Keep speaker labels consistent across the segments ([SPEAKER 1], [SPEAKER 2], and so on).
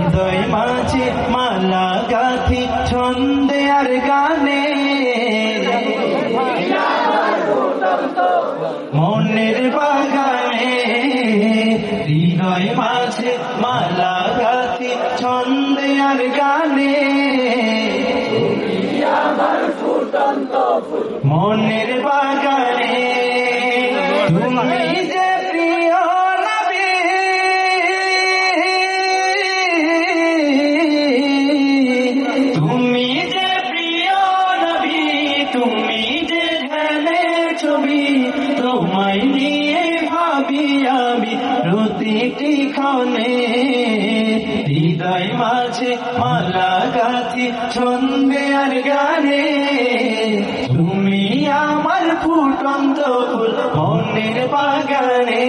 [SPEAKER 1] হৃদয় মাঝে মালা গাথি ছন্দে আর গানে, মনের বাগানে হৃদয় মাঝে মালা গাথি ছন্দে আর গানে, মনের বাগানে তুমি যে প্রিয় নবী, তুমি যে প্রিয় নবী, তুমি যে ধ্যানের ছবি, তোমায় নিয়ে ভাবি আমি প্রতিটি ক্ষণে, হৃদয় মাঝে মালা গাথি ছন্দে আর গানে, তুমি আমার ফুটন্ত ফুল মনের বাগানে।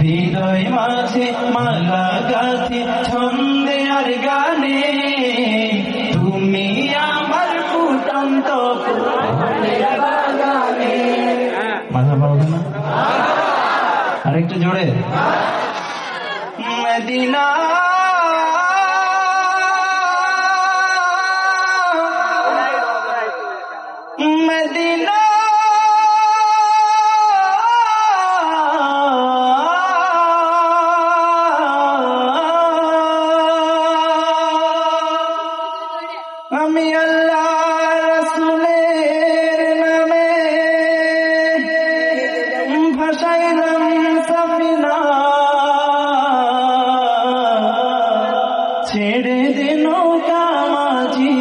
[SPEAKER 1] হৃদয় মাঝে মালা গাথি ছন্দে আর গানে, তুমি আমার ফুটন্ত ফুলের বাগানে। মাথা পাবো না আরেকটু জোরে, মদিনা মদিনা আমি আল্লাহ রাসূলের নামে ভাসাইলাম সাফিনা, ছেড়ে দে নৌকা মাঝি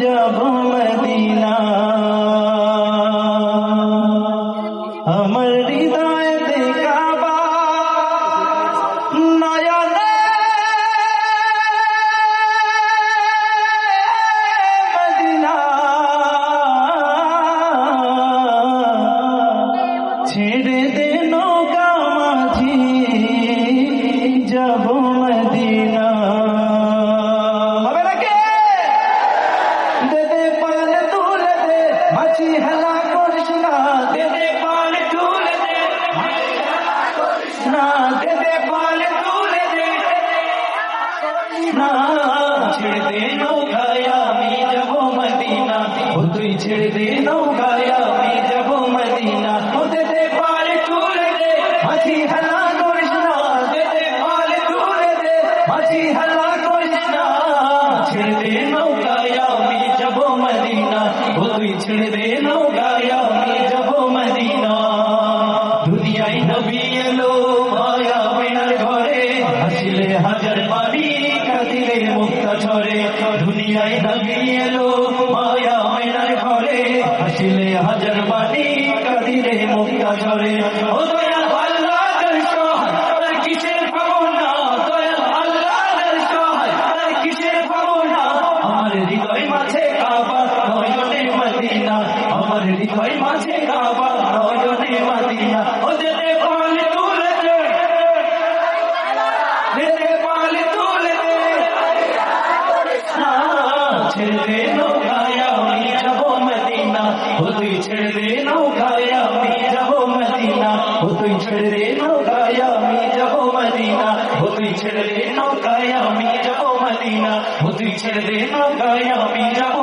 [SPEAKER 1] যাব মদিনা, আমার হৃদয় দেখাবা নয়নে ছেড়ে দে নৌকা মাঝি যাব মদিনা। হবে নাকি? দে দে পাল তুলে দে মাঝি হেলা করিস না, দে দে পাল তুলে দে না, দে দে পাল তুলে দে না, ছেড়ে দে নৌকায় আমি যাব মদিনা, ও তুই ছেড়ে দে নৌকায় আমি যাব মদিনা, ও দে দে পাল তুলে দে মাঝি হেলা করিস না, দে দে পাল তুলে দে মাঝি হেলা করিস না, ছেড়ে দে নৌকায় আমি যাব মদিনা, ও তুই ছেড়ে দে নৌকায় আমি যাব মদিনা। দুনিয়ায় নবী এলো মায়া মেনার ঘরে, হাসিলে হাজার পানি কাঁদিলে মুক্তা ঝরে, দুনিয়ায় নবী এলো মায়া মেনার ঘরে, হাসিলে হাজার পানি কাঁদিলে মুক্তা ঝরে। ও দয়াল আল্লাহ দর্শন তার কিসের ভাবনা, দয়াল আল্লাহ দর্শন তার কিসের ভাবনা, আমার হৃদয় মাঝে কাবা নয়নে মদিনা, আমার হৃদয় মাঝে কাবা নয়নে মদিনা। ও দে দে পাল তুলে দে, দে দে পাল তুলে দে না, ছেড়ে দে নৌকায় আমি যাব মদিনা, ও তুই ছেড়ে দে নৌকায় আমি যাব মদিনা, ও তুই ছেড়ে দে নৌকায় আমি যাব মদিনা, ও তুই ছেড়ে দে নৌকায় আমি যাব মদিনা, ও তুই ছেড়ে দে নৌকায় আমি যাব